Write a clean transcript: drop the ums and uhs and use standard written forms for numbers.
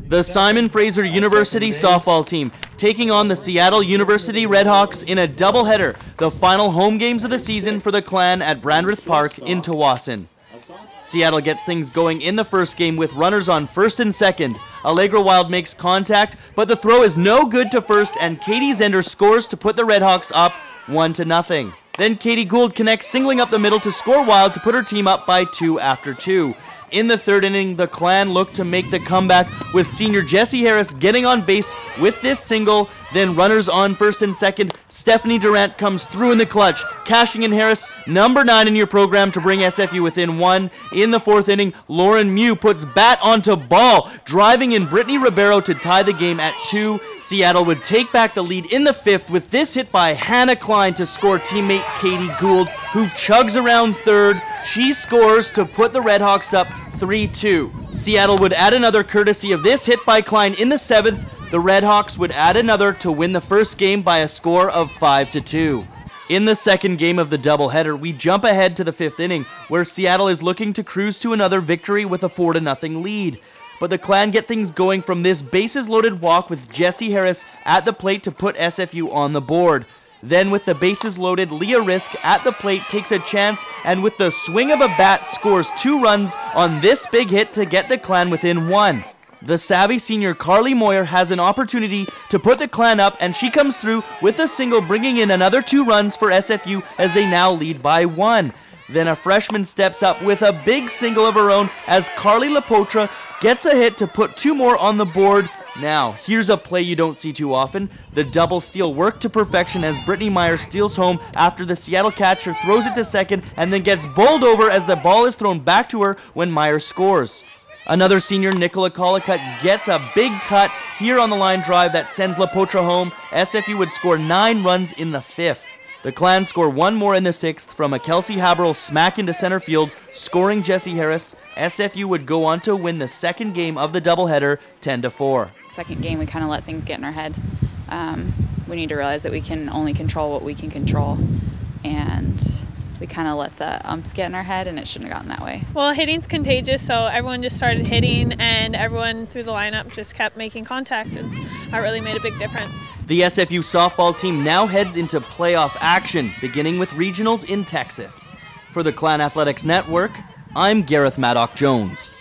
The Simon Fraser University softball team taking on the Seattle University RedHawks in a doubleheader, the final home games of the season for the Clan at Brandreth Park in Tawasin. Seattle gets things going in the first game with runners on first and second. Allegra Wild makes contact, but the throw is no good to first, and Katie Zender scores to put the RedHawks up 1-0. Then Katie Gould connects, singling up the middle to score Wild to put her team up by 2 after 2. In the third inning, the Clan looked to make the comeback with senior Jessie Harris getting on base with this single. Then runners on first and second, Stephanie Durant comes through in the clutch, cashing in Harris, number 9 in your program, to bring SFU within 1. In the fourth inning, Lauren Mew puts bat onto ball, driving in Brittany Ribeiro to tie the game at 2. Seattle would take back the lead in the fifth with this hit by Hannah Klein to score teammate Katie Gould, who chugs around third. She scores to put the RedHawks up 3-2. Seattle would add another courtesy of this hit by Klein in the seventh. The RedHawks would add another to win the first game by a score of 5-2. In the second game of the doubleheader, we jump ahead to the fifth inning, where Seattle is looking to cruise to another victory with a 4-0 lead. But the Clan get things going from this bases-loaded walk with Jessie Harris at the plate to put SFU on the board. Then with the bases loaded, Leah Risk at the plate takes a chance, and with the swing of a bat scores 2 runs on this big hit to get the Clan within 1. The savvy senior Carly Moyer has an opportunity to put the Clan up, and she comes through with a single, bringing in another 2 runs for SFU as they now lead by 1. Then a freshman steps up with a big single of her own as Carly Lapotra gets a hit to put 2 more on the board. Now, here's a play you don't see too often. The double steal worked to perfection as Brittany Meyer steals home after the Seattle catcher throws it to second and then gets bowled over as the ball is thrown back to her when Meyer scores. Another senior, Nicola Collicutt, gets a big cut here on the line drive that sends Lapotra home. SFU would score 9 runs in the fifth. The Clan score 1 more in the sixth from a Kelsey Haberl smack into center field, scoring Jessie Harris. SFU would go on to win the second game of the doubleheader 10-4. Second game, we kind of let things get in our head. We need to realize that we can only control what we can control, and we kind of let the umps get in our head, and it shouldn't have gotten that way. Well, hitting's contagious, so everyone just started hitting, and everyone through the lineup just kept making contact, and that really made a big difference. The SFU softball team now heads into playoff action, beginning with regionals in Texas. For the Clan Athletics Network, I'm Gareth Madoc-Jones.